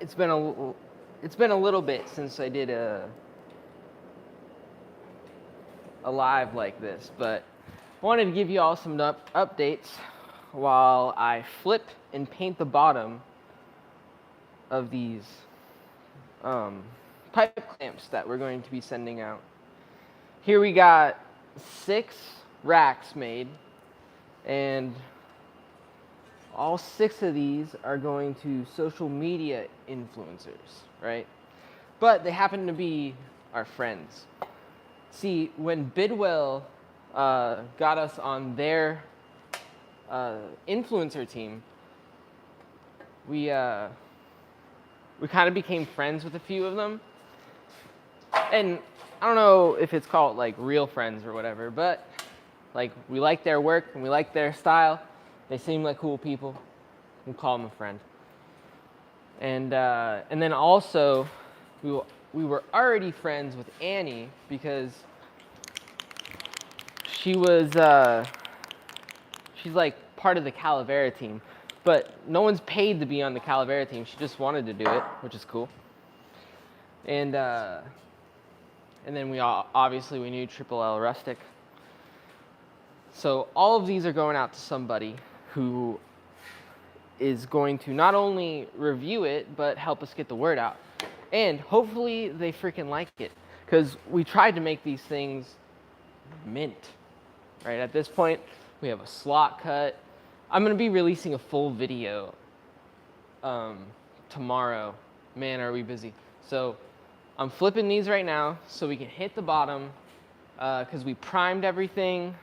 it's been a little bit since I did a live like this, but I wanted to give you all some updates while I flip and paint the bottom of these pipe clamps that we're going to be sending out. Here we got 6 racks made, and all 6 of these are going to social media influencers, right? But they happen to be our friends. See, when Bidwell got us on their influencer team, we kind of became friends with a few of them. And I don't know if it's called like real friends or whatever, but like we like their work and we like their style. They seem like cool people. We'll call them a friend. And then also we were already friends with Annie because she's like part of the Calavera team, but no one's paid to be on the Calavera team. She just wanted to do it, which is cool. And then we knew Triple L Rustic. So all of these are going out to somebody who is going to not only review it, but help us get the word out. And hopefully they freaking like it, because we tried to make these things mint, right? At this point, we have a slot cut. I'm going to be releasing a full video tomorrow. Man, are we busy. So I'm flipping these right now so we can hit the bottom, because we primed everything.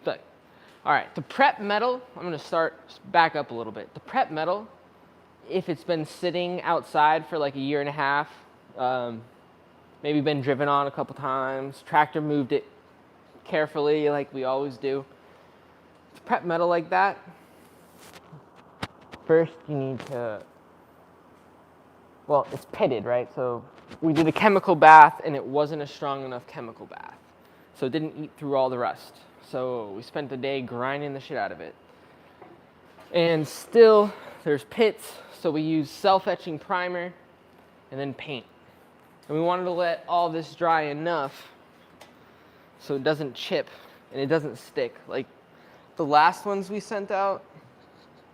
But, all right, the prep metal, I'm going to start back up a little bit. The prep metal, if it's been sitting outside for like a year and a half, maybe been driven on a couple times, tractor moved it carefully like we always do. To prep metal like that, first you need to, well, it's pitted, right? So we did a chemical bath and it wasn't a strong enough chemical bath. So it didn't eat through all the rust. So we spent the day grinding the shit out of it. And still, there's pits, so we use self-etching primer and then paint. And we wanted to let all this dry enough so it doesn't chip and it doesn't stick. Like the last ones we sent out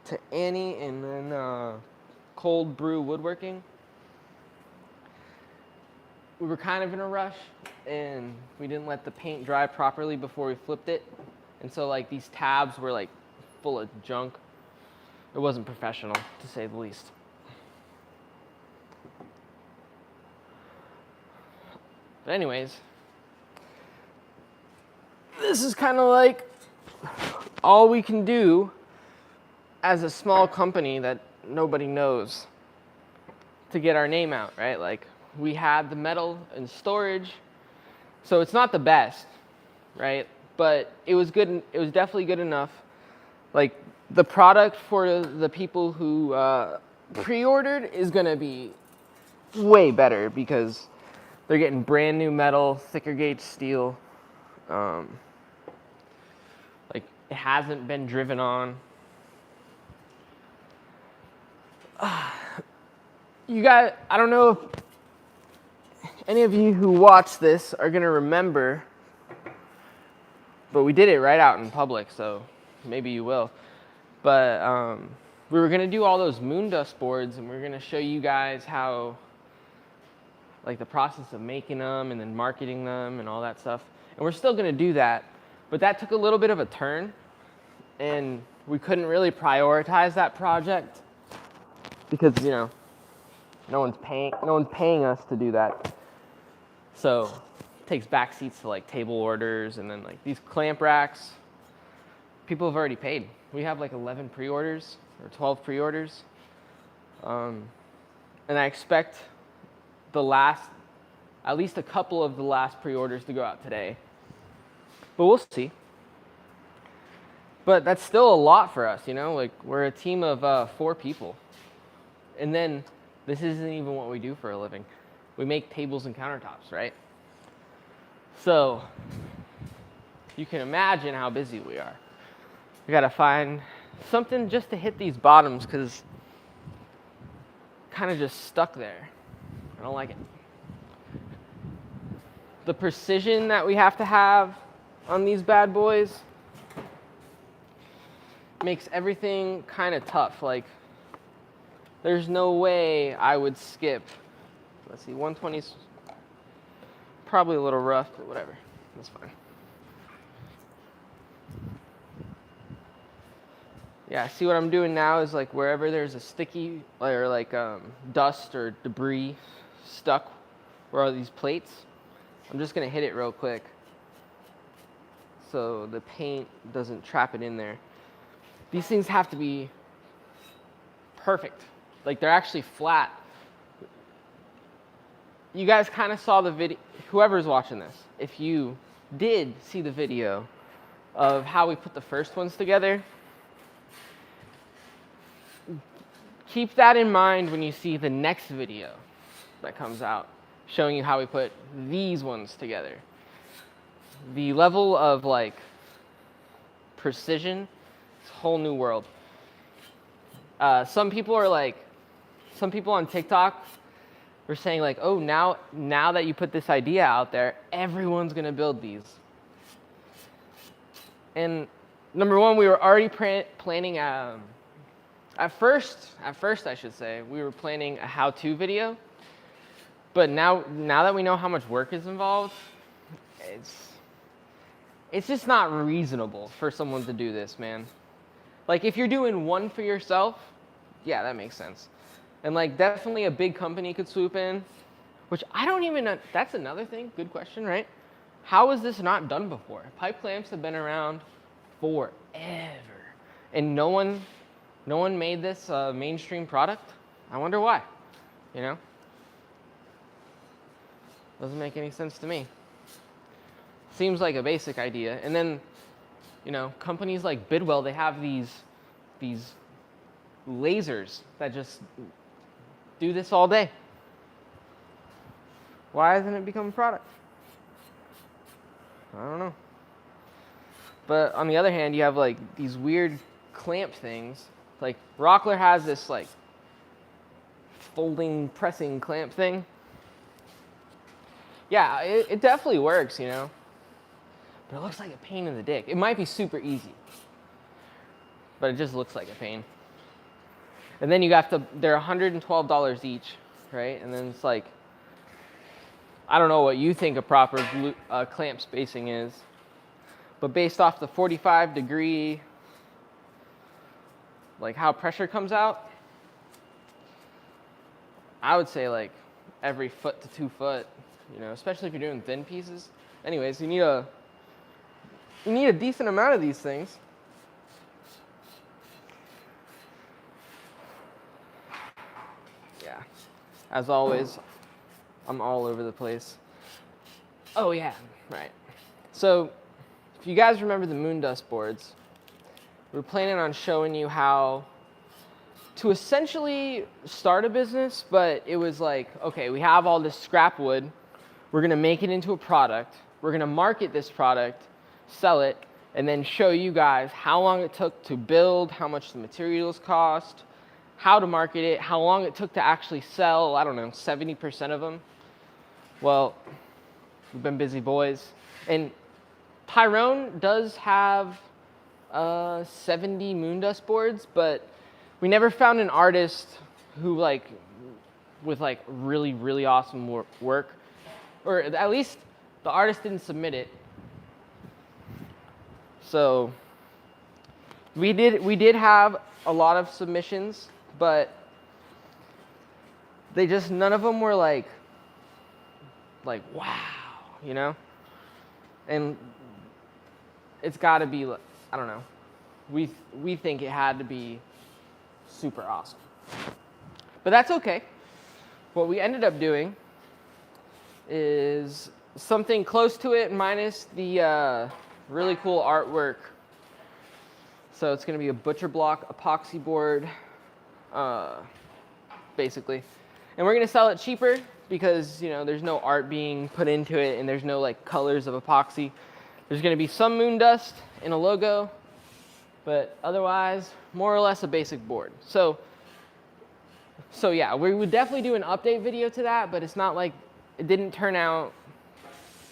to Annie and then Cold Brew Woodworking, we were kind of in a rush and we didn't let the paint dry properly before we flipped it. And so like these tabs were like full of junk. It wasn't professional, to say the least. But anyways, this is kind of like all we can do as a small company that nobody knows to get our name out, right? Like we had the metal in storage, so it's not the best, right? But it was good. It was definitely good enough. Like the product for the people who pre-ordered is gonna be way better because they're getting brand new metal, thicker gauge steel. Like it hasn't been driven on. You guys, I don't know if any of you who watch this are gonna remember, but we did it right out in public, so maybe you will. But we were gonna do all those moon dust boards, and we are gonna show you guys how, like the process of making them and then marketing them and all that stuff. And we're still gonna do that, but that took a little bit of a turn, and we couldn't really prioritize that project because no one's paying us to do that. So it takes back seats to like table orders, and then like these clamp racks, people have already paid. We have like 11 pre-orders or 12 pre-orders. And I expect at least a couple of the last pre-orders to go out today. But we'll see. But that's still a lot for us, like we're a team of 4 people. And then this isn't even what we do for a living. We make tables and countertops, right? So you can imagine how busy we are. We gotta find something just to hit these bottoms, because kind of just stuck there. I don't like it. The precision that we have to have on these bad boys makes everything kind of tough. Like, there's no way I would skip. Let's see, 120's probably a little rough, but whatever. That's fine. Yeah, see what I'm doing now is like wherever there's a sticky or like dust or debris stuck where are these plates, I'm just gonna hit it real quick so the paint doesn't trap it in there. These things have to be perfect. Like they're actually flat. You guys kind of saw the video, whoever's watching this, if you did see the video of how we put the first ones together, keep that in mind when you see the next video that comes out showing you how we put these ones together. The level of like precision, it's a whole new world. Some people on TikTok were saying like, oh, now that you put this idea out there, everyone's gonna build these. And number one, we were already planning. At first, I should say, we were planning a how-to video. But now that we know how much work is involved, it's just not reasonable for someone to do this, man. Like if you're doing one for yourself, yeah, that makes sense. And like definitely a big company could swoop in, which I don't even know. That's another thing. Good question, right? How is this not done before? Pipe clamps have been around forever, and no one made this a mainstream product. I wonder why. You know, doesn't make any sense to me. Seems like a basic idea, and then, you know, companies like Bidwell, they have these lasers that just do this all day. Why hasn't it become a product? I don't know. But on the other hand, you have like these weird clamp things. Like Rockler has this like folding, pressing clamp thing. Yeah, it definitely works, you know. But it looks like a pain in the dick. It might be super easy, but it just looks like a pain. And then they're $112 each, right? And then it's like, I don't know what you think a proper clamp spacing is, but based off the 45-degree, like how pressure comes out, I would say like every foot to 2 foot, you know, especially if you're doing thin pieces. Anyways, you need a decent amount of these things. Yeah, as always, I'm all over the place. Oh yeah, right. So, if you guys remember the Moondust boards, we're planning on showing you how to essentially start a business, but it was like, okay, we have all this scrap wood, we're gonna make it into a product, we're gonna market this product, sell it, and then show you guys how long it took to build, how much the materials cost, how to market it, how long it took to actually sell, I don't know, 70% of them. Well, we've been busy boys. And Tyrone does have 70 Moondust boards, but we never found an artist who with really, really awesome work, or at least the artist didn't submit it. So we did have a lot of submissions, but none of them were like wow, you know? And it's got to be, I don't know. We think it had to be super awesome. But that's okay. What we ended up doing is something close to it minus the really cool artwork. So it's going to be a butcher block epoxy board, basically. And we're going to sell it cheaper because, you know, there's no art being put into it and there's no like colors of epoxy. There's going to be some Moondust and a logo, but otherwise, more or less a basic board. So So yeah, we would definitely do an update video to that, but it's not like, it didn't turn out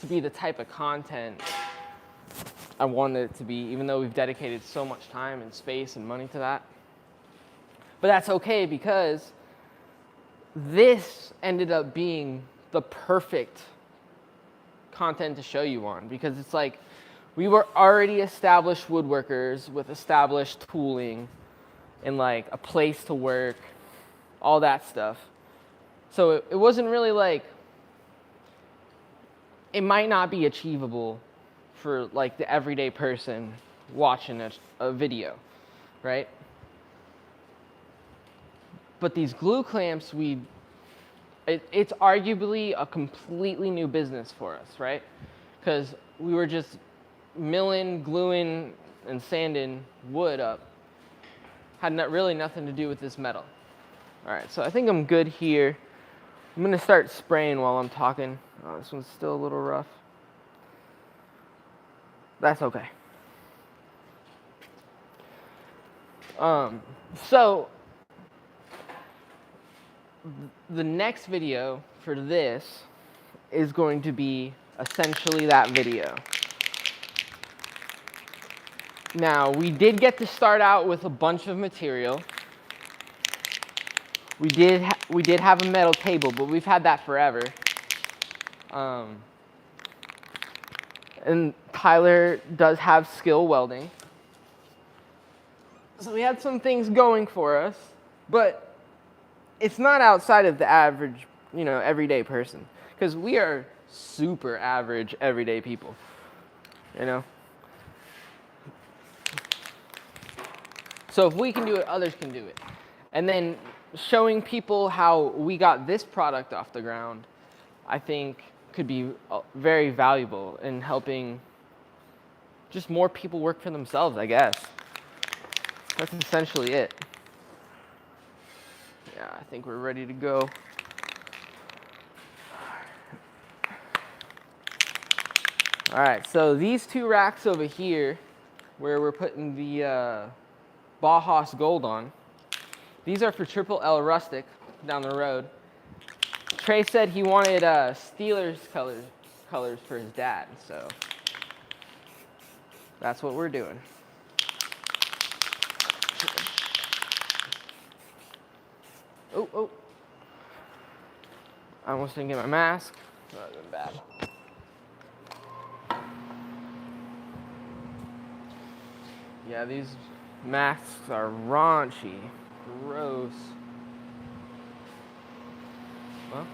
to be the type of content I wanted it to be, even though we've dedicated so much time and space and money to that. But that's okay, because this ended up being the perfect content to show you on, because it's like we were already established woodworkers with established tooling and like a place to work, all that stuff. So it wasn't really like, it might not be achievable for like the everyday person watching a video, right? But these glue clamps, it's arguably a completely new business for us, right? Because we were just milling, gluing, and sanding wood up. Had really nothing to do with this metal. All right, so I think I'm good here. I'm gonna start spraying while I'm talking. Oh, this one's still a little rough. That's okay. So the next video for this is going to be essentially that video. Now, we did get to start out with a bunch of material. We did have a metal table, but we've had that forever. And Tyler does have skill welding. So we had some things going for us, but it's not outside of the average, everyday person. Because we are super average everyday people, So if we can do it, others can do it. And then showing people how we got this product off the ground, I think could be very valuable in helping just more people work for themselves, I guess. That's essentially it. Yeah, I think we're ready to go. All right, so these two racks over here, where we're putting the Bauhaus Gold on, these are for Triple L Rustic down the road. Trey said he wanted Steelers colors for his dad, so that's what we're doing. Oh. I almost didn't get my mask. That would have been bad. Yeah, these masks are raunchy. Gross. Well,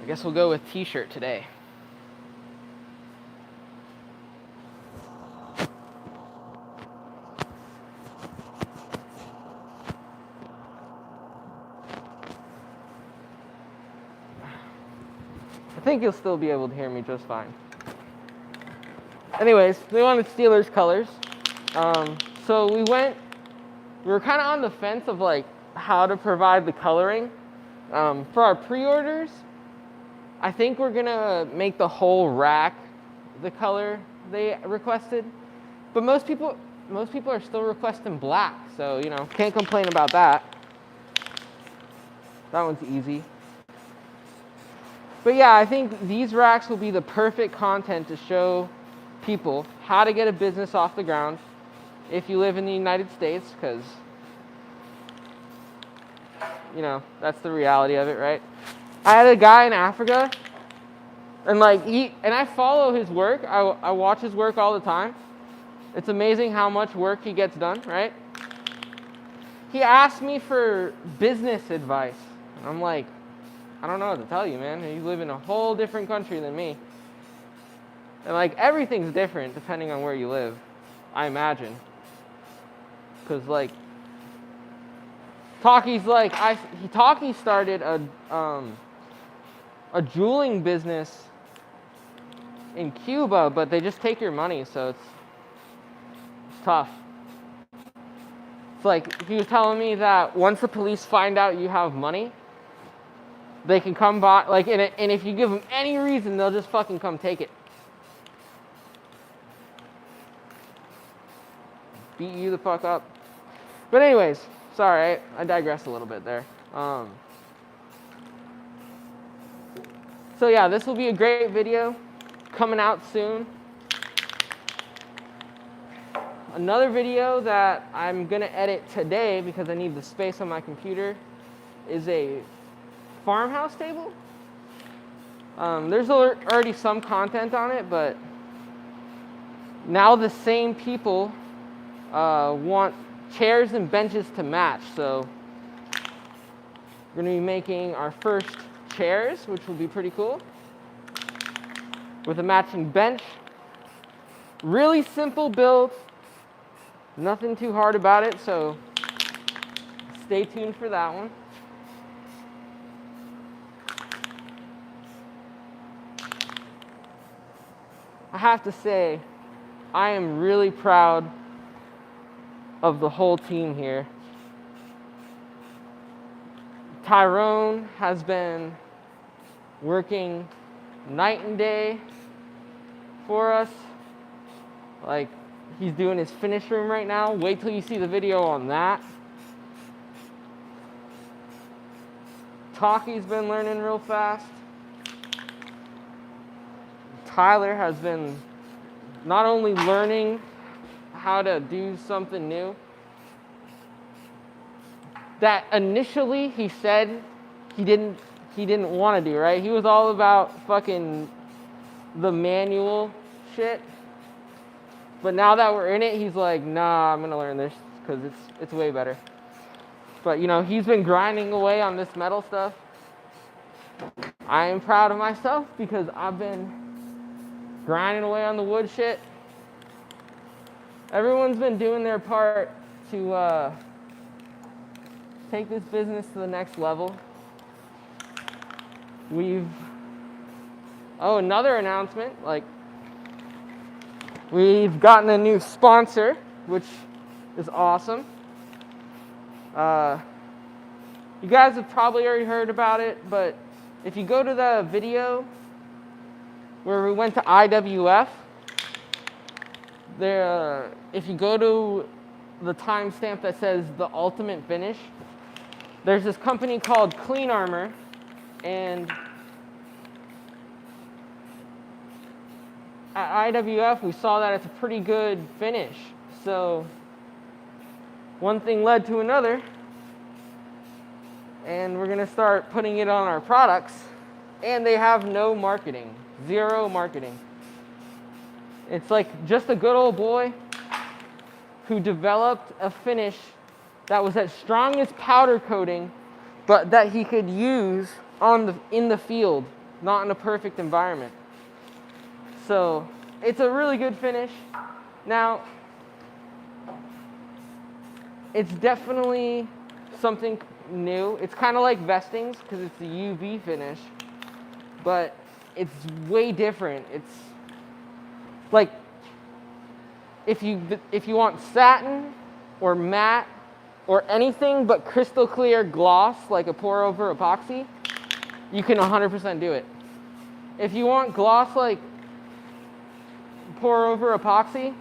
I guess we'll go with t-shirt today. I think you'll still be able to hear me just fine. Anyways, we wanted Steelers colors. So we were kind of on the fence of like how to provide the coloring. For our pre-orders, I think we're gonna make the whole rack the color they requested. But most people are still requesting black, so can't complain about that. That one's easy. But yeah, I think these racks will be the perfect content to show people how to get a business off the ground if you live in the United States, because that's the reality of it, right? I had a guy in Africa, and I follow his work. I watch his work all the time. It's amazing how much work he gets done, right? He asked me for business advice. I'm like, I don't know what to tell you, man. You live in a whole different country than me. And everything's different depending on where you live, I imagine. Because Taki started a jeweling business in Cuba, but they just take your money, so it's tough. It's he was telling me that once the police find out you have money, they can come by, and if you give them any reason, they'll just fucking come take it. Beat you the fuck up. But anyways, sorry, I digressed a little bit there. So yeah, this will be a great video coming out soon. Another video that I'm gonna edit today because I need the space on my computer is a farmhouse table. There's already some content on it, but now the same people want chairs and benches to match. So we're gonna be making our first chairs, which will be pretty cool, with a matching bench. Really simple build, nothing too hard about it, so stay tuned for that one. I have to say, I am really proud of the whole team here. Tyrone has been working night and day for us. Like, he's doing his finish room right now. Wait till you see the video on that. Taki's been learning real fast. Tyler has been not only learning how to do something new that initially he said he didn't want to do, right? He was all about fucking the manual shit. But now that we're in it, he's like, nah, I'm gonna learn this because it's way better. But you know, he's been grinding away on this metal stuff. I am proud of myself because I've been grinding away on the wood shit. Everyone's been doing their part to take this business to the next level. Another announcement, we've gotten a new sponsor, which is awesome. You guys have probably already heard about it, but if you go to the video where we went to IWF, if you go to the timestamp that says the ultimate finish, there's this company called Clean Armor, and at IWF we saw that it's a pretty good finish. So one thing led to another, and we're gonna start putting it on our products, and they have no marketing, zero marketing. It's like just a good old boy who developed a finish that was as strong as powder coating, but that he could use in the field, not in a perfect environment. So it's a really good finish. Now, it's definitely something new. It's kind of like Vestings because it's a UV finish, but it's way different. It's like if you want satin or matte or anything but crystal clear gloss, like a pour over epoxy, you can 100% do it. If you want gloss like pour over epoxy,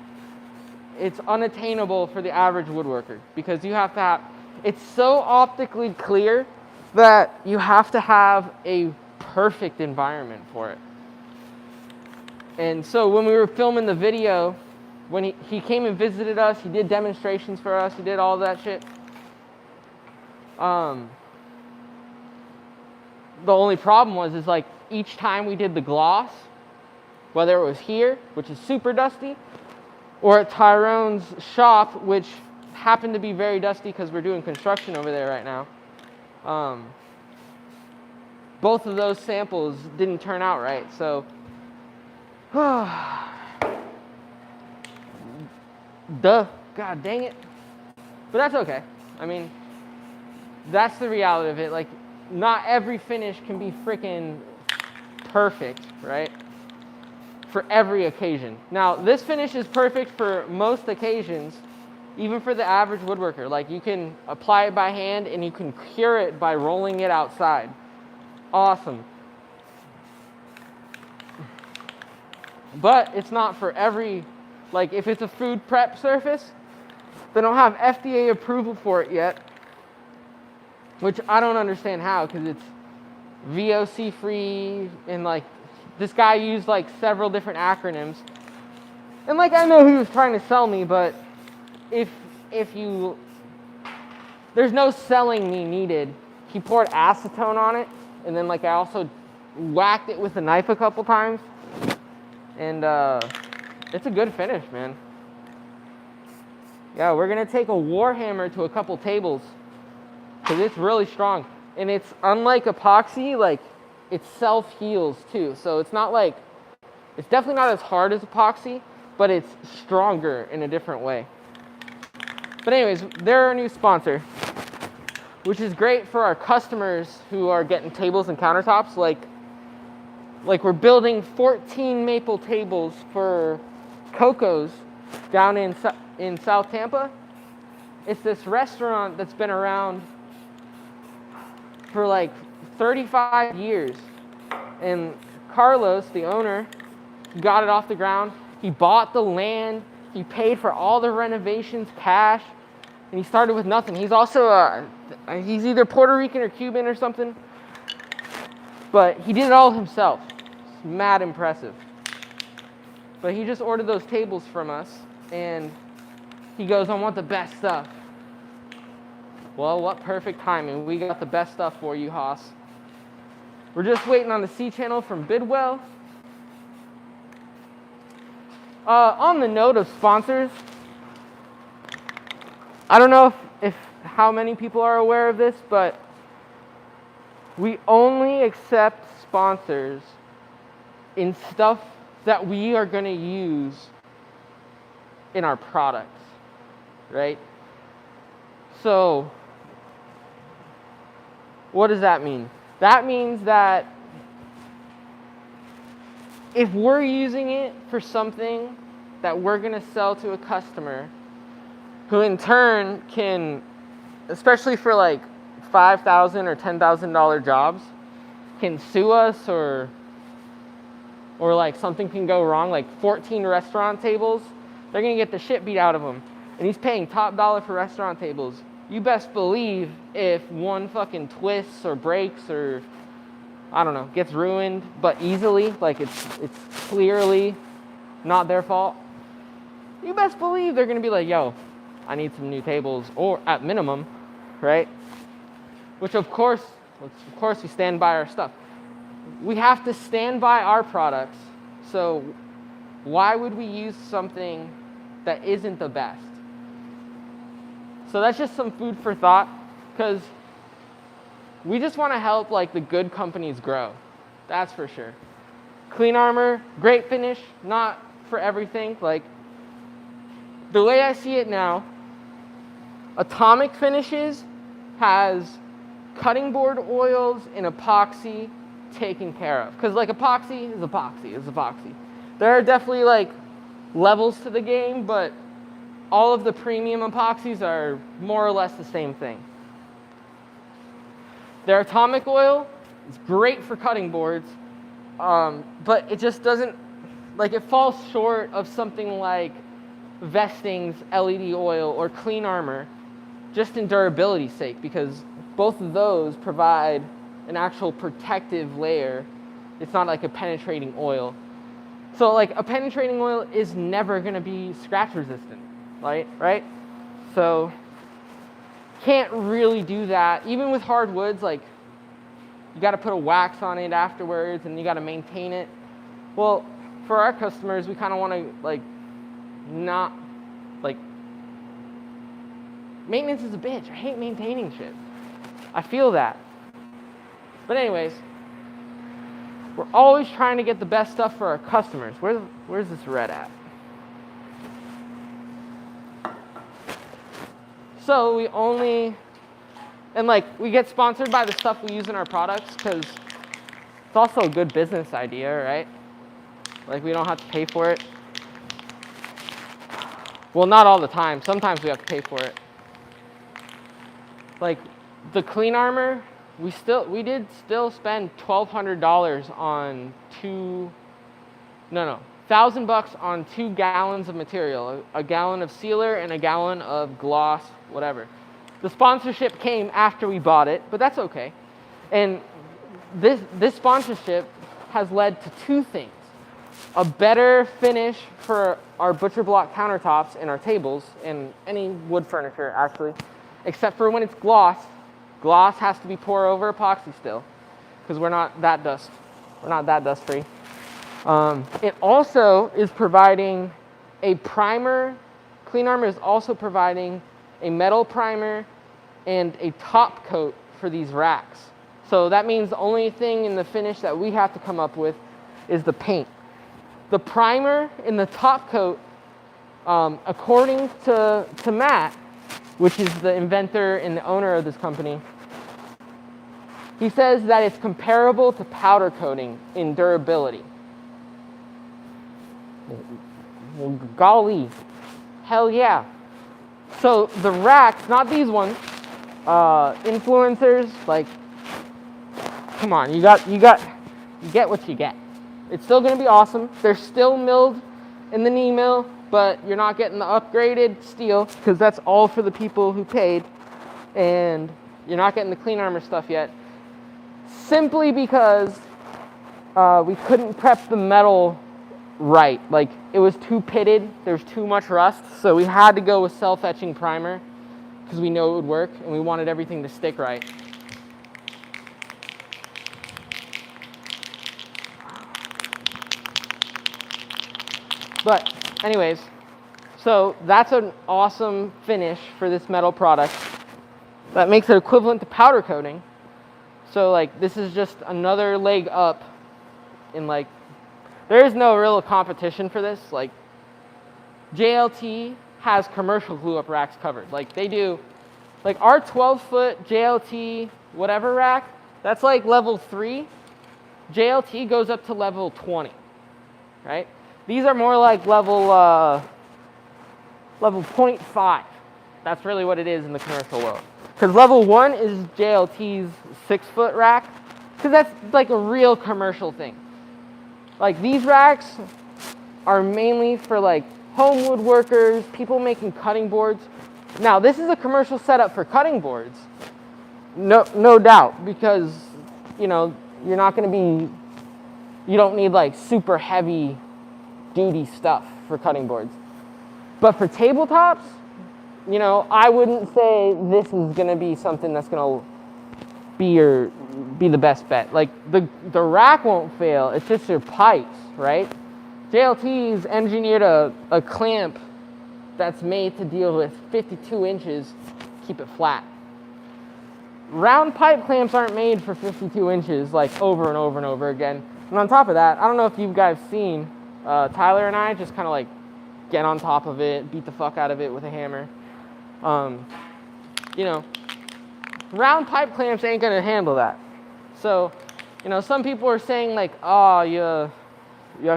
it's unattainable for the average woodworker because you have to have, it's so optically clear that you have to have a perfect environment for it. And so when we were filming the video, when he came and visited us, he did demonstrations for us, he did all that shit. The only problem was like each time we did the gloss, whether it was here, which is super dusty, or at Tyrone's shop, which happened to be very dusty because we're doing construction over there right now. Both of those samples didn't turn out right, so God dang it. But that's okay. I mean, that's the reality of it. Like, not every finish can be freaking perfect, right? For every occasion. Now, this finish is perfect for most occasions, even for the average woodworker. Like, you can apply it by hand and you can cure it by rolling it outside. Awesome. But it's not for every, like if it's a food prep surface, They don't have FDA approval for it yet, which I don't understand how, because it's VOC free, and like this guy used like several different acronyms. And like I know he was trying to sell me, but if you, there's no selling me needed. He poured acetone on it, and then like I also whacked it with a knife a couple times, and it's a good finish, man. Yeah, we're gonna take a Warhammer to a couple tables, because it's really strong. And it's unlike epoxy, like it self-heals too. So it's not like, it's definitely not as hard as epoxy, but it's stronger in a different way. But anyways, they're our new sponsor, which is great for our customers who are getting tables and countertops. Like we're building 14 maple tables for Coco's down in South Tampa. It's this restaurant that's been around for like 35 years. And Carlos, the owner, got it off the ground. He bought the land. He paid for all the renovations cash. And he started with nothing. He's also, he's either Puerto Rican or Cuban or something. But he did it all himself. It's mad impressive. But he just ordered those tables from us. And he goes, I want the best stuff. Well, what perfect timing. We got the best stuff for you, Haas. We're just waiting on the C channel from Bidwell. On the note of sponsors, I don't know if how many people are aware of this, but we only accept sponsors in stuff that we are going to use in our products, right? So, what does that mean? That means that if we're using it for something that we're going to sell to a customer, who in turn can, especially for like $5,000 or $10,000 jobs, can sue us, or like something can go wrong, like 14 restaurant tables, they're going to get the shit beat out of them. And he's paying top dollar for restaurant tables. You best believe if one fucking twists or breaks or, I don't know, gets ruined, but easily, like it's clearly not their fault, you best believe they're going to be like, yo, I need some new tables, or at minimum, right? Which of course we stand by our stuff. We have to stand by our products, so why would we use something that isn't the best? So that's just some food for thought, because we just want to help like the good companies grow. That's for sure. Clean Armor, great finish, not for everything. Like the way I see it now, Atomic Finishes has cutting board oils and epoxy taken care of. Because like epoxy is epoxy. There are definitely like levels to the game, but all of the premium epoxies are more or less the same thing. Their Atomic oil is great for cutting boards, but it just doesn't, like it falls short of something like Vesting's LED oil or Clean Armor, just in durability's sake, because both of those provide an actual protective layer. It's not like a penetrating oil. So like a penetrating oil is never gonna be scratch resistant, right? So can't really do that. Even with hardwoods, like you gotta put a wax on it afterwards and you gotta maintain it. Well, for our customers, we kinda wanna like not, like, maintenance is a bitch. I hate maintaining shit. I feel that. But anyways, we're always trying to get the best stuff for our customers. Where's this red at? So we only, and like we get sponsored by the stuff we use in our products, because it's also a good business idea, right? Like we don't have to pay for it. Well, not all the time. Sometimes we have to pay for it. Like the Clean Armor, we did still spend $1,200 on $1,000 on 2 gallons of material, a gallon of sealer and a gallon of gloss, whatever. The sponsorship came after we bought it, but that's okay. And this sponsorship has led to 2 things. A better finish for our butcher block countertops and our tables and any wood furniture, actually, except for when it's gloss. Gloss has to be pour over epoxy still, because we're not that dust free. It also is providing a primer. Clean Armor is also providing a metal primer and a top coat for these racks. So that means the only thing in the finish that we have to come up with is the paint. The primer and the top coat, according to Matt, which is the inventor and the owner of this company, he says that it's comparable to powder coating in durability. Well, golly, hell yeah. So the racks, not these ones, influencers, like, come on, you get what you get. It's still gonna be awesome. They're still milled in the knee mill, but you're not getting the upgraded steel, because that's all for the people who paid, and you're not getting the Clean Armor stuff yet, simply because we couldn't prep the metal right. Like, it was too pitted, there's too much rust, so we had to go with self-etching primer, because we know it would work, and we wanted everything to stick right. But anyways, so that's an awesome finish for this metal product. That makes it equivalent to powder coating. So like, this is just another leg up in like, there is no real competition for this. Like, JLT has commercial glue up racks covered. Like, they do, like our 12-foot JLT whatever rack, that's like level 3. JLT goes up to level 20, right? These are more like level 0.5. That's really what it is in the commercial world. Because level 1 is JLT's 6-foot rack, because that's like a real commercial thing. Like, these racks are mainly for like home woodworkers, people making cutting boards. Now, this is a commercial setup for cutting boards, no doubt, because you know you're not going to be, you don't need like super heavy duty stuff for cutting boards. But for tabletops, you know, I wouldn't say this is going to be something that's going to be the best bet. Like, the rack won't fail, it's just your pipes, right? JLT's engineered a clamp that's made to deal with 52 inches, keep it flat. Round pipe clamps aren't made for 52 inches, like over and over and over again. And on top of that, I don't know if you guys seen, Tyler and I just kind of like get on top of it, beat the fuck out of it with a hammer. You know, round pipe clamps ain't gonna handle that. So, you know, some people are saying like, oh, you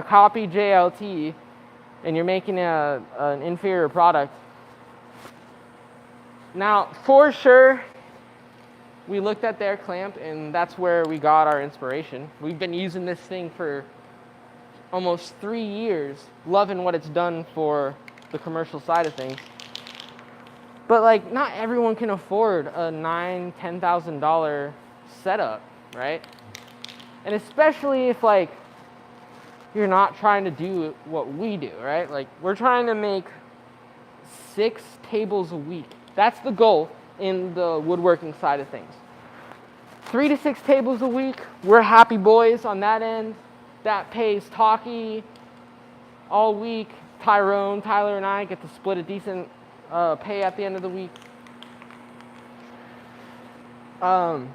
copy JLT and you're making an inferior product. Now, for sure, we looked at their clamp and that's where we got our inspiration. We've been using this thing for almost 3 years, loving what it's done for the commercial side of things. But like, not everyone can afford a $9,000, $10,000 setup, right? And especially if like, you're not trying to do what we do, right? Like, we're trying to make 6 tables a week. That's the goal in the woodworking side of things. 3 to 6 tables a week, we're happy boys on that end. That pays Talkie all week. Tyrone, Tyler, and I get to split a decent pay at the end of the week. Not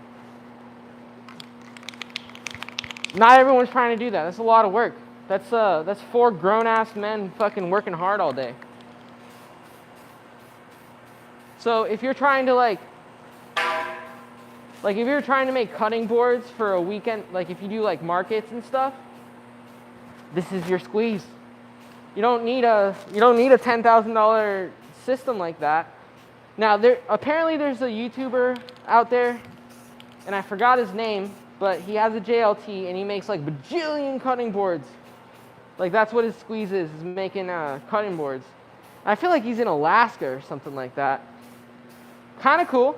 everyone's trying to do that. That's a lot of work. That's 4 grown-ass men fucking working hard all day. So if you're trying to like if you're trying to make cutting boards for a weekend, like if you do like markets and stuff, this is your squeeze. You don't need a $10,000 system like that. Now, apparently there's a YouTuber out there, and I forgot his name, but he has a JLT and he makes like bajillion cutting boards Like that's what his squeeze is making cutting boards. I feel like he's in Alaska or something like that. Kind of cool.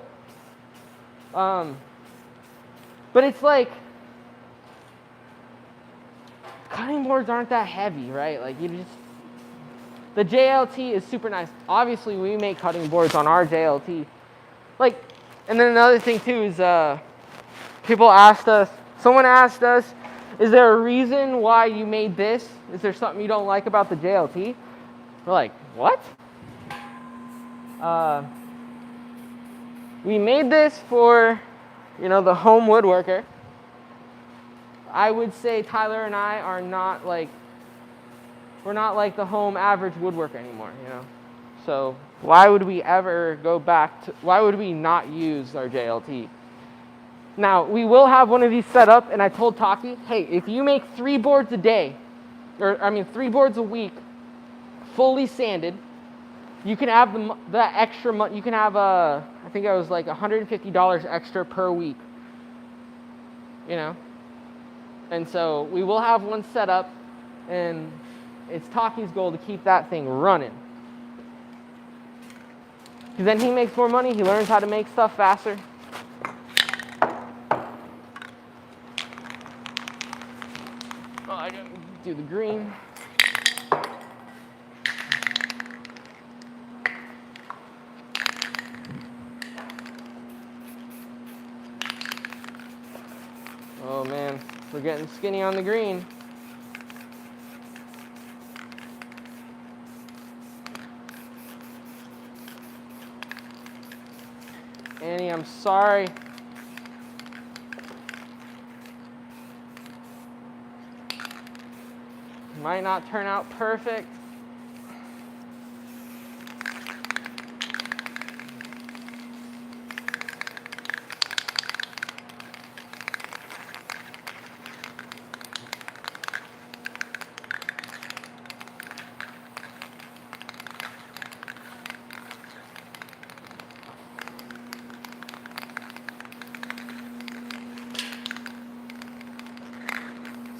But it's like, cutting boards aren't that heavy, right? Like the JLT is super nice. Obviously, we make cutting boards on our JLT. Like, and then another thing too is someone asked us, is there a reason why you made this? Is there something you don't like about the JLT? We're like, what? We made this for, the home woodworker. I would say Tyler and I are not like, we're not like the home average woodworker anymore, So why would we ever why would we not use our JLT? Now, we will have one of these set up, and I told Taki, hey, if you make 3 boards a day, 3 boards a week, fully sanded, you can have the extra money. You can have I think it was like $150 extra per week. And so we will have one set up, and it's Taki's goal to keep that thing running. Because then he makes more money. He learns how to make stuff faster. Oh, I gotta do the green. Oh man, we're getting skinny on the green. Annie, I'm sorry. Might not turn out perfect.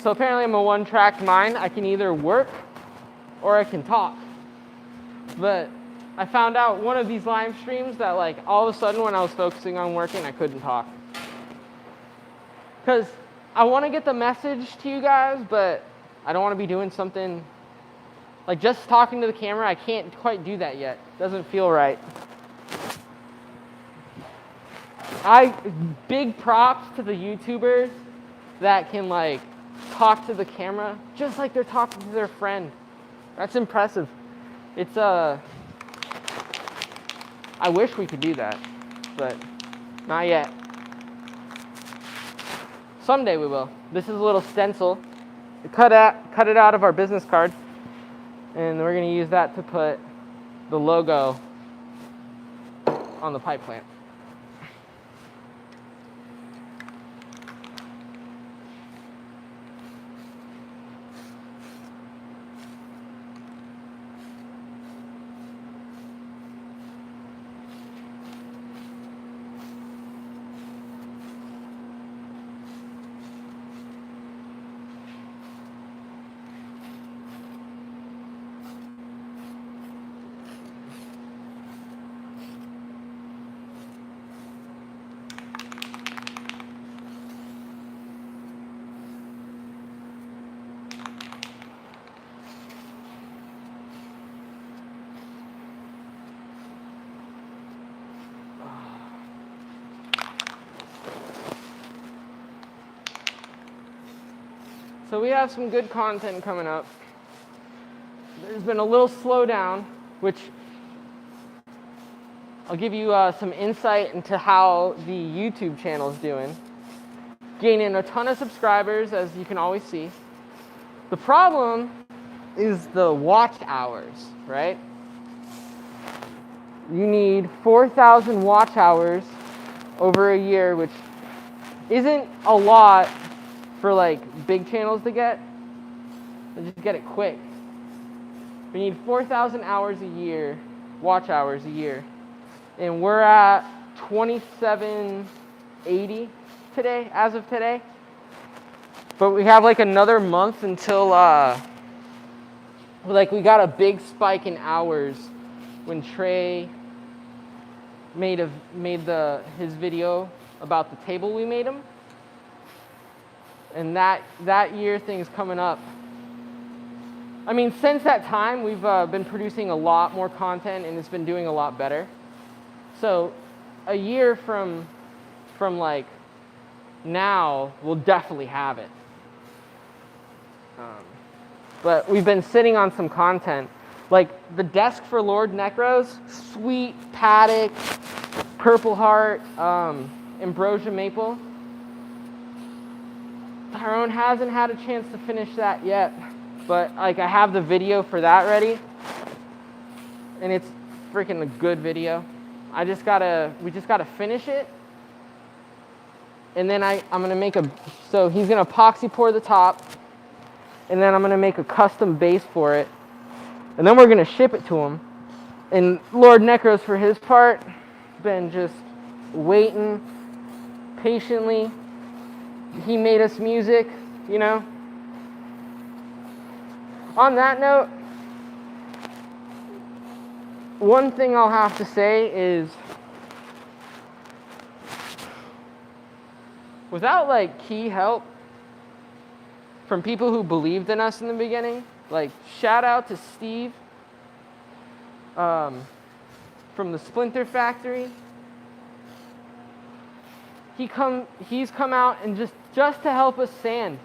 So apparently I'm a one-track mind. I can either work or I can talk. But I found out one of these live streams that like all of a sudden when I was focusing on working, I couldn't talk. Because I want to get the message to you guys, but I don't want to be doing something like just talking to the camera. I can't quite do that yet. Doesn't feel right. Big props to the YouTubers that can like talk to the camera just like they're talking to their friend. That's impressive. It's I wish we could do that, but not yet. Someday we will. This is a little stencil. Cut it out of our business card, and we're going to use that to put the logo on the pipe plant. So we have some good content coming up. There's been a little slowdown, which I'll give you some insight into how the YouTube channel is doing. Gaining a ton of subscribers, as you can always see. The problem is the watch hours, right? You need 4,000 watch hours over a year, which isn't a lot for like big channels to get. They just get it quick. We need 4,000 hours a year, watch hours a year. And we're at 2,780 today, as of today. But we have like another month until like we got a big spike in hours when Trey made his video about the table we made him. And that year thing's coming up. I mean, since that time, we've been producing a lot more content, and it's been doing a lot better. So a year from like now, we'll definitely have it. But we've been sitting on some content. Like the desk for Lord Necros, sweet Paddock, Purple Heart, Ambrosia Maple. Tyrone hasn't had a chance to finish that yet, but like I have the video for that ready, and it's freaking a good video. We just gotta finish it, and then I'm gonna so he's gonna epoxy pour the top, and then I'm gonna make a custom base for it, and then we're gonna ship it to him. And Lord Necros, for his part, been just waiting patiently. He made us music, you know. On that note, one thing I'll have to say is, without like key help from people who believed in us in the beginning, like shout out to Steve from the Splinter Factory. He's come out and just to help us sand,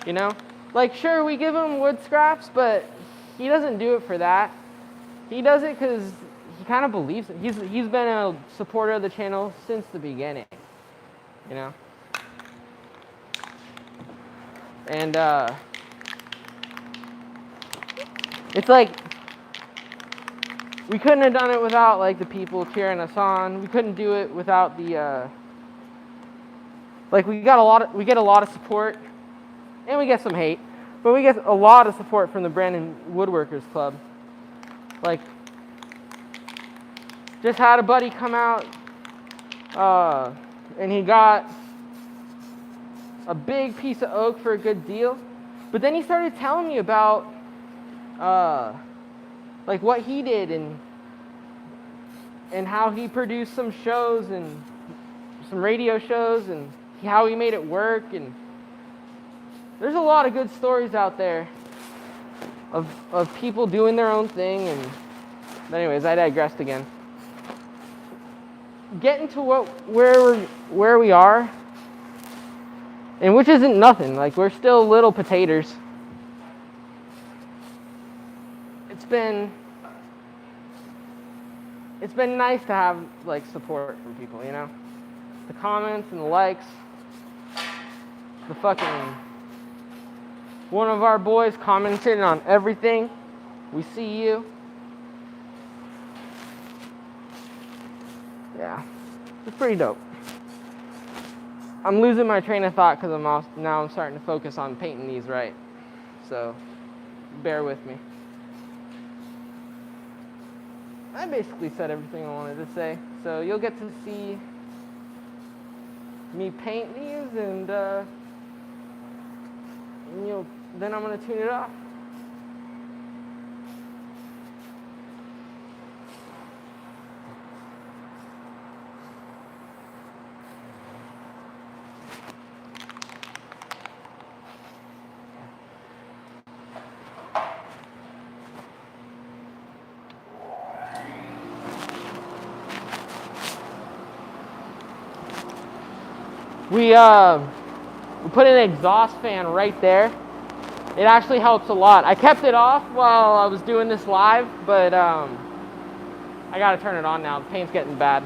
you know? Like, sure, we give him wood scraps, but he doesn't do it for that. He does it because he kind of believes it. He's been a supporter of the channel since the beginning, you know? And it's like, we couldn't have done it without like the people cheering us on. We couldn't do it without the like we get a lot of support, and we get some hate, but we get a lot of support from the Brandon Woodworkers Club. Like, just had a buddy come out, and he got a big piece of oak for a good deal, but then he started telling me about like what he did and how he produced some shows and some radio shows and how he made it work. And there's a lot of good stories out there of people doing their own thing. But anyways, I digressed again. Getting to where we are, and which isn't nothing. Like, we're still little potatoes. It's been nice to have like support from people, you know? The comments and the likes. The fucking one of our boys commented on everything. We see you. Yeah, it's pretty dope. I'm losing my train of thought because I'm starting to focus on painting these right. So bear with me. I basically said everything I wanted to say. So you'll get to see me paint these, and then I'm gonna tune it off. We put an exhaust fan right there. It actually helps a lot. I kept it off while I was doing this live, but I gotta turn it on now. The paint's getting bad.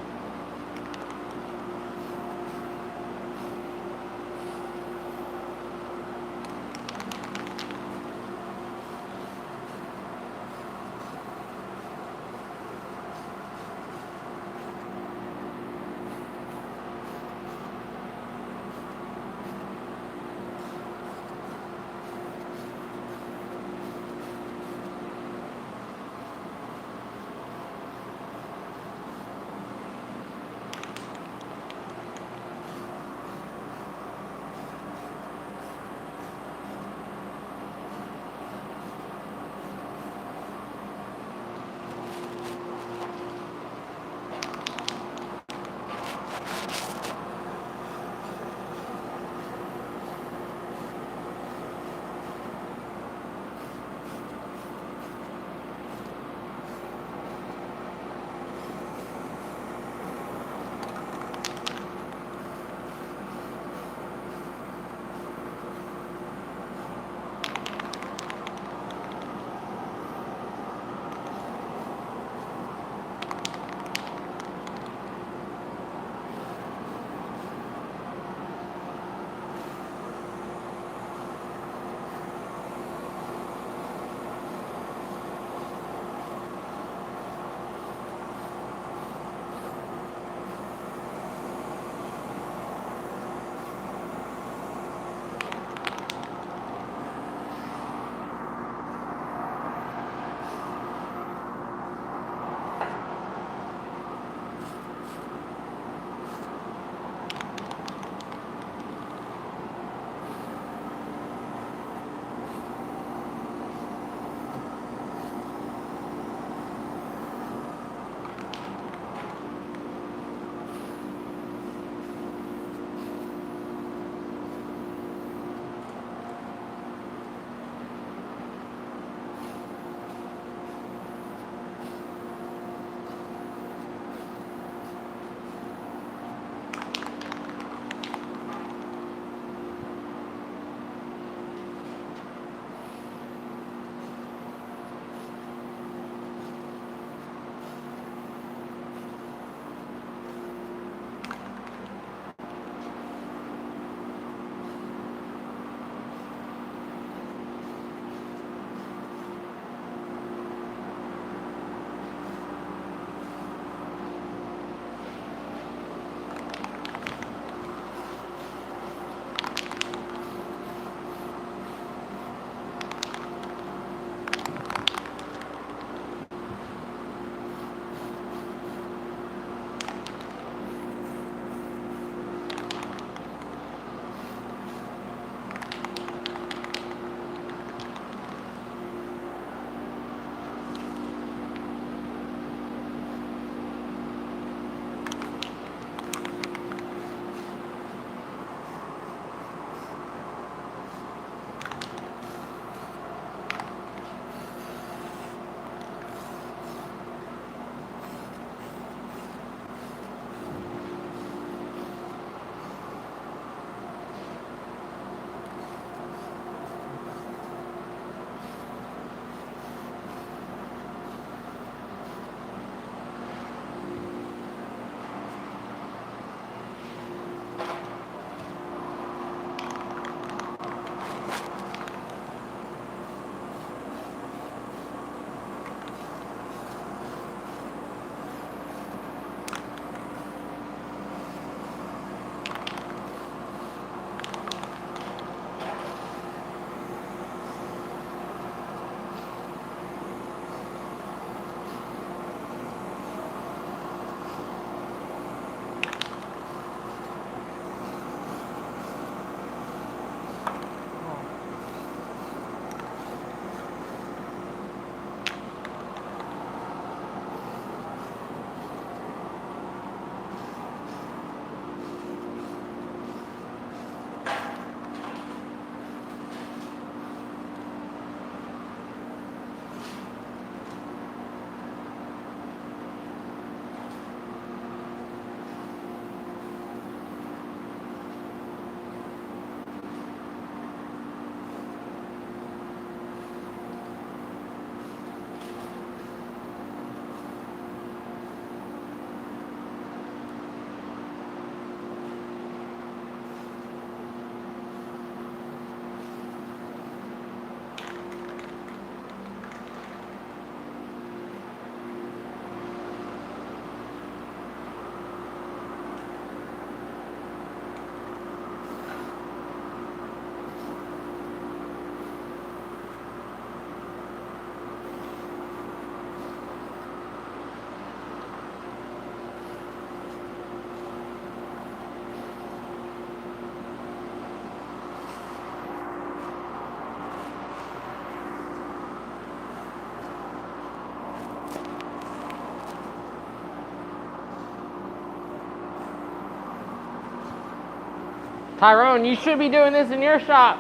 Tyrone, you should be doing this in your shop.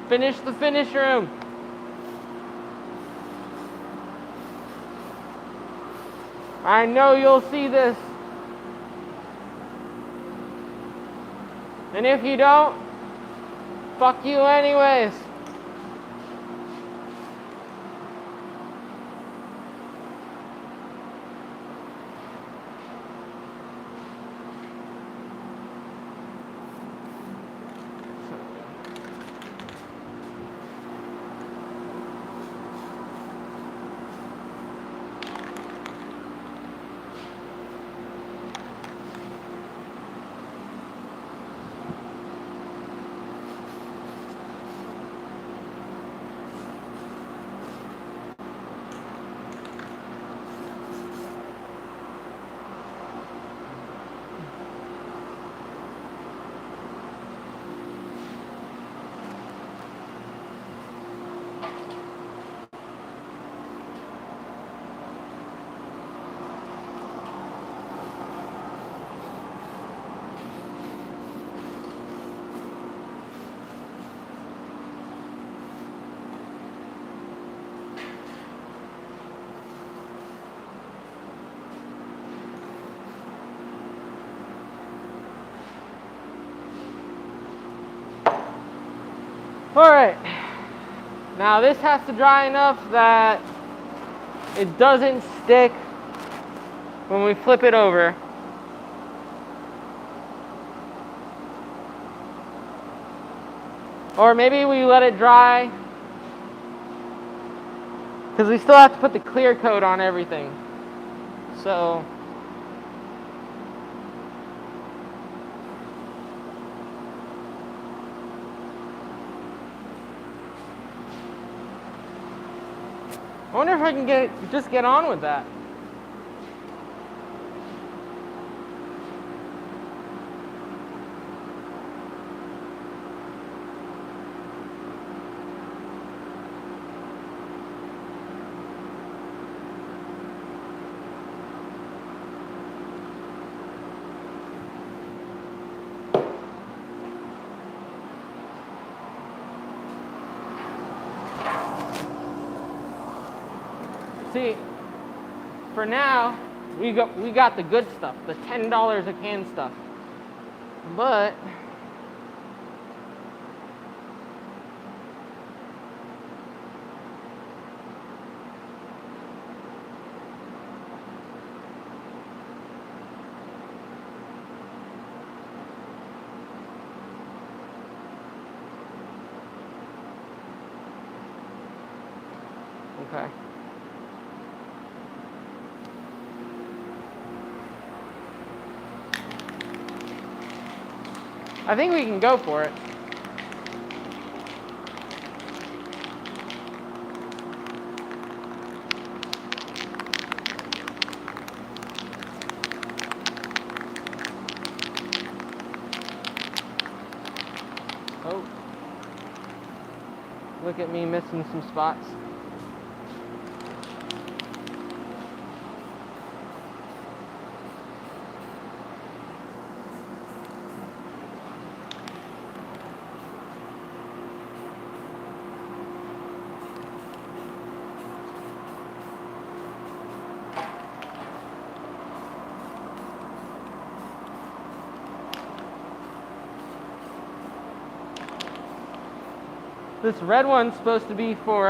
Finish the finish room. I know you'll see this. And if you don't, fuck you anyways. All right, now this has to dry enough that it doesn't stick when we flip it over. Or maybe we let it dry, because we still have to put the clear coat on everything. So I wonder if I can just get on with that. See, for now, we got the good stuff, the $10 a can stuff. But okay. I think we can go for it. Oh. Look at me missing some spots. This red one's supposed to be for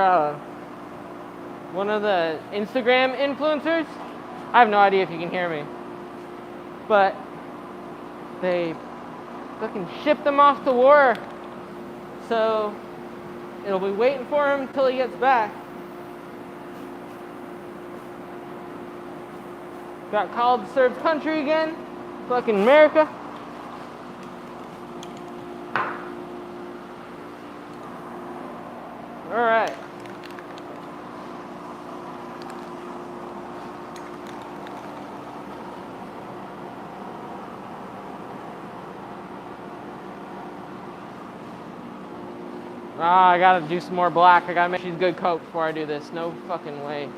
one of the Instagram influencers. I have no idea if you can hear me. But they fucking shipped them off to war. So it'll be waiting for him until he gets back. Got called to serve country again. Fucking America. All right. I gotta do some more black. I gotta make sure she's good coat before I do this. No fucking way.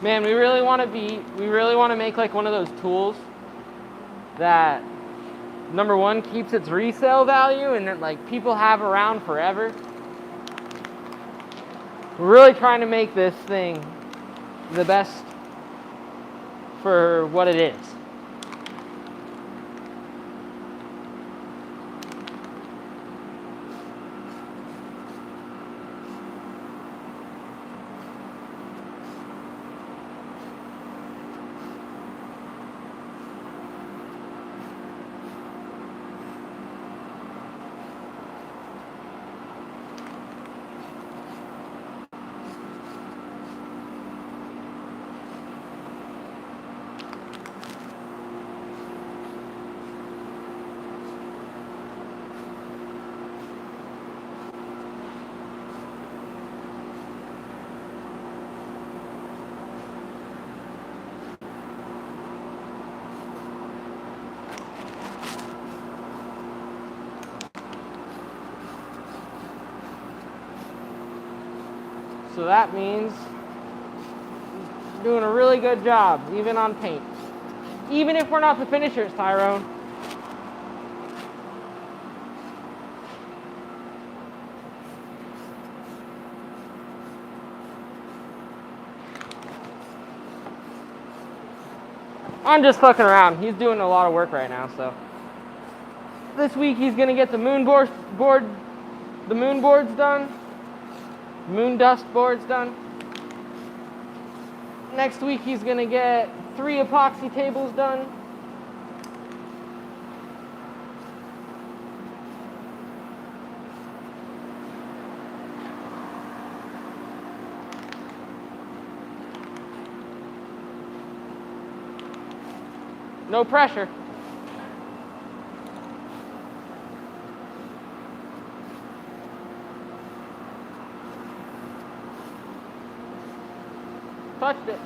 Man, we really want to make like one of those tools that, number one, keeps its resale value and that like people have around forever. We're really trying to make this thing the best for what it is. So that means doing a really good job, even on paint. Even if we're not the finishers, Tyrone. I'm just fucking around. He's doing a lot of work right now, so. This week he's gonna get the moon boards done. Moon dust boards done. Next week he's gonna get 3 epoxy tables done. No pressure. Touched it.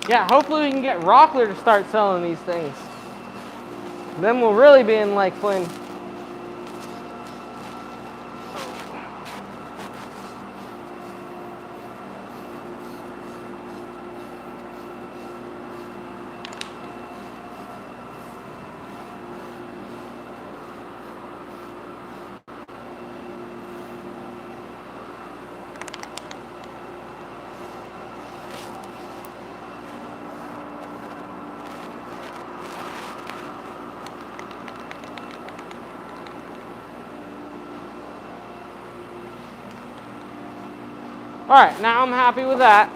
Yeah, hopefully we can get Rockler to start selling these things. Then we'll really be in like Flynn. All right, now I'm happy with that.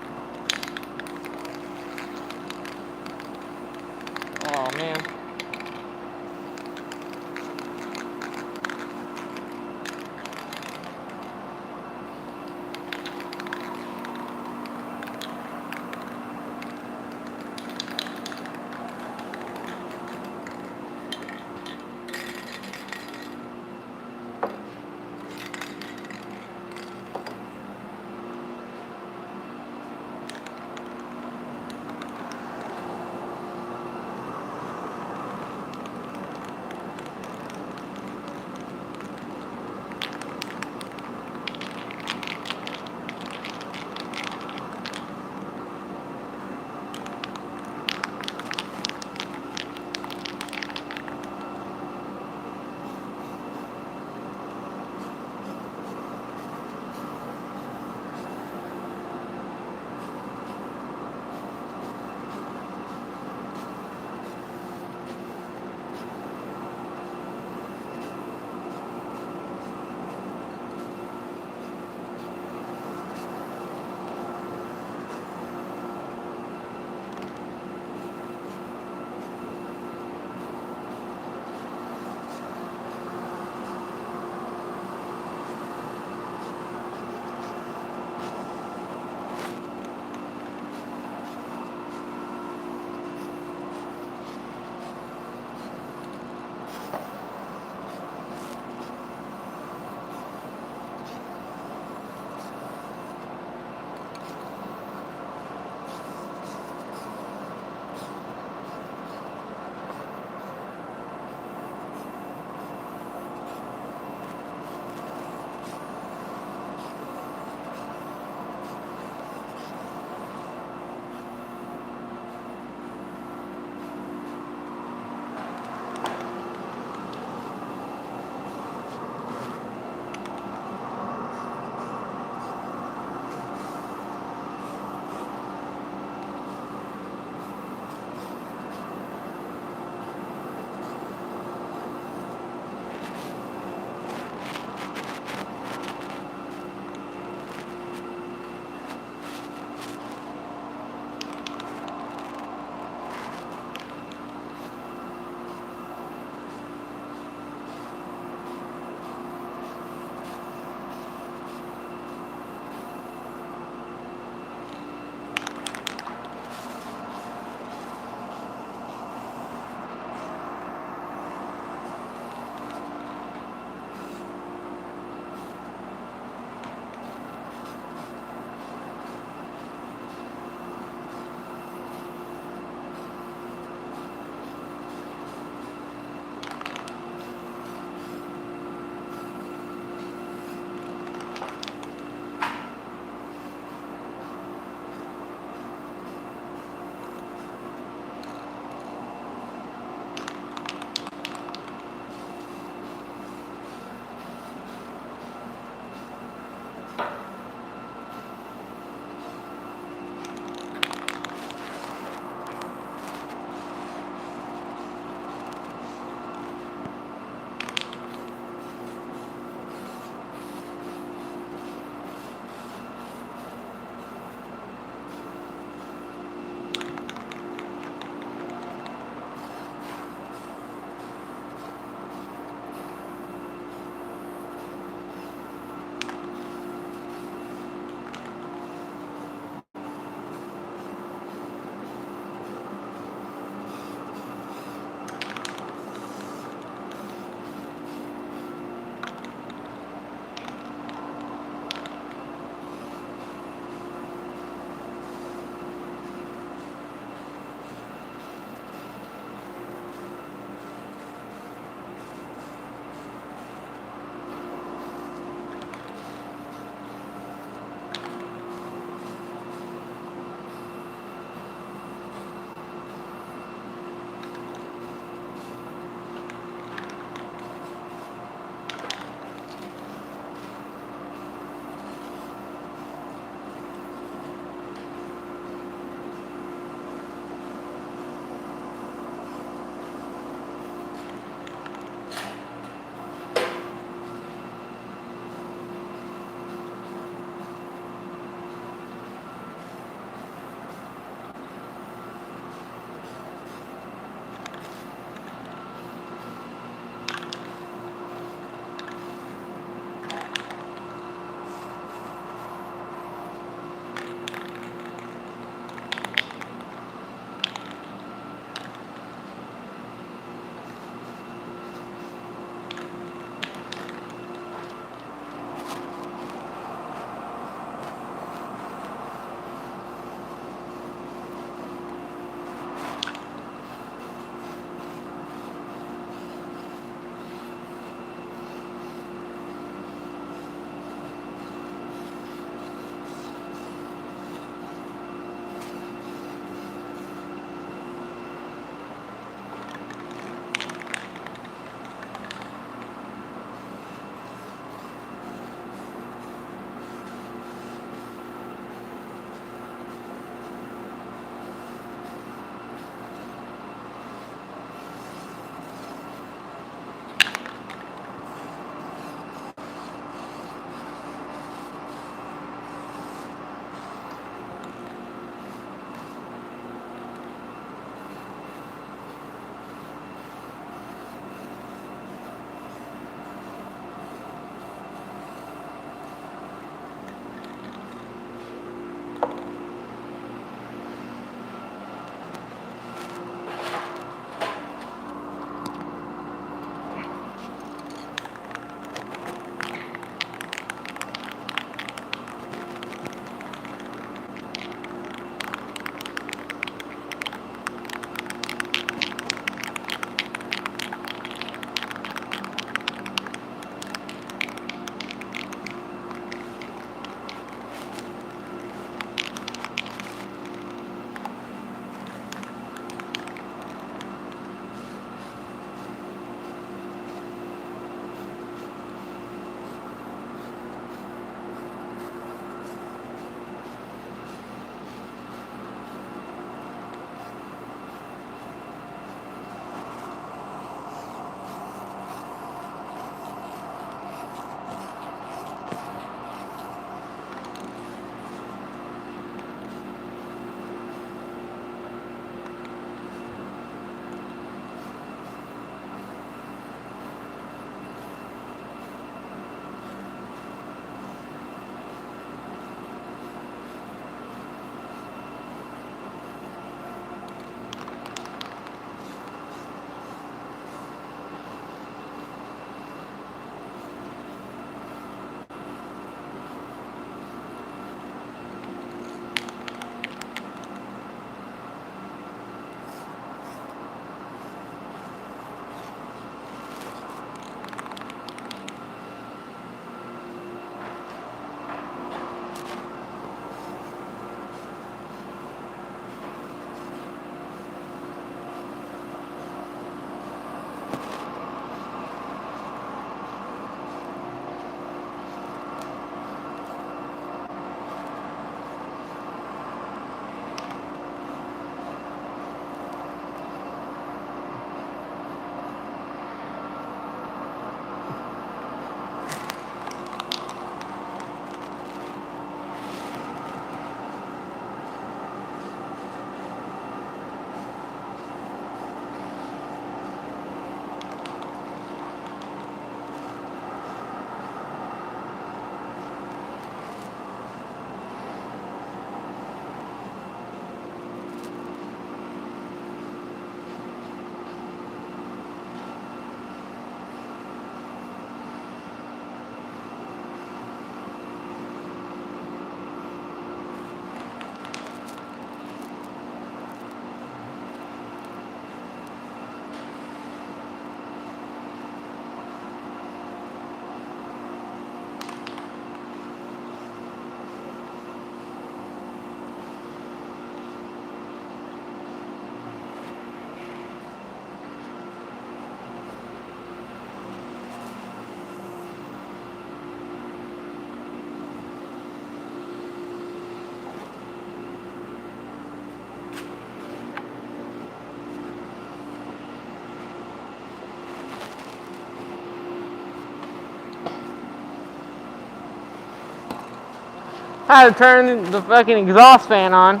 I had to turn the fucking exhaust fan on.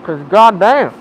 Cause goddamn.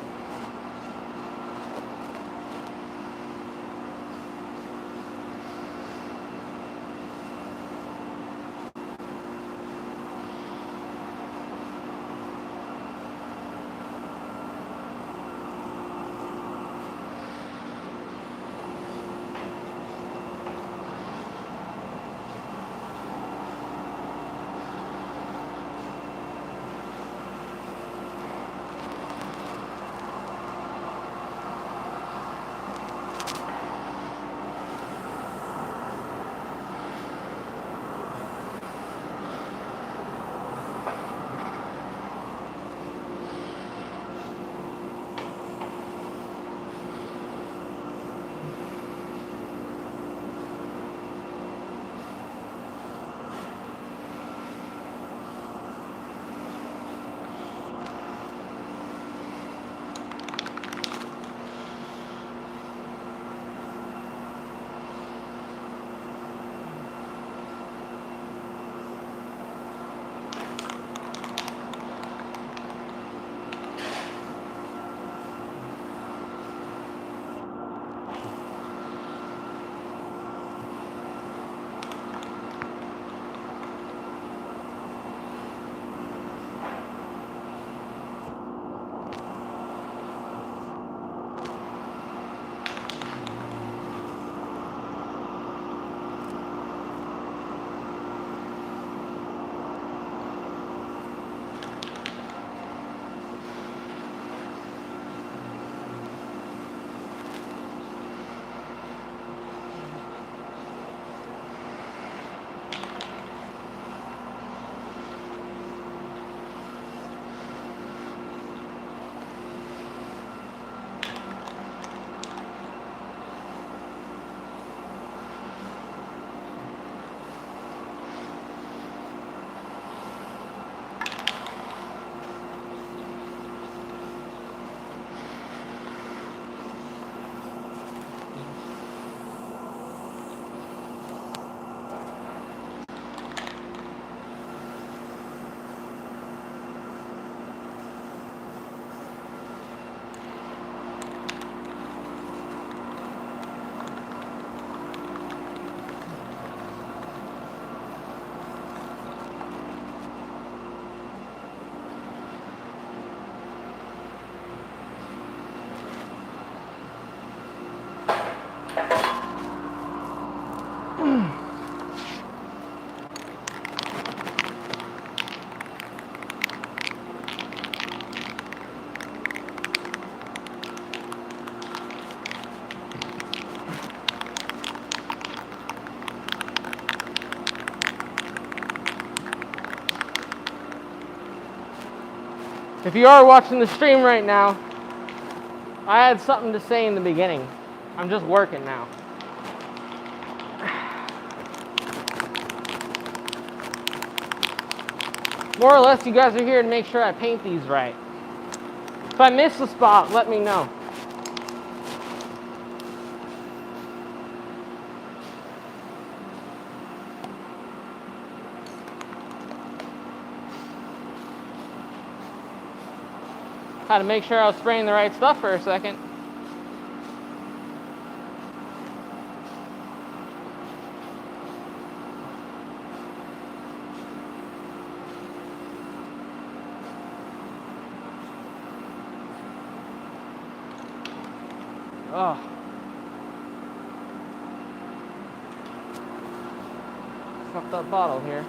If you are watching the stream right now, I had something to say in the beginning. I'm just working now. More or less, you guys are here to make sure I paint these right. If I miss a spot, let me know. Had to make sure I was spraying the right stuff for a second. Oh. Fucked up bottle here.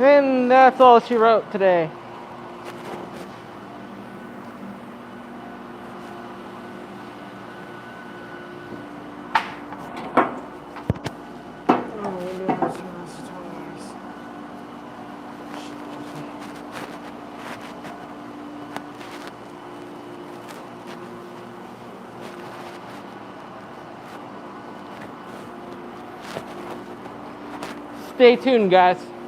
And that's all she wrote today. Stay tuned, guys.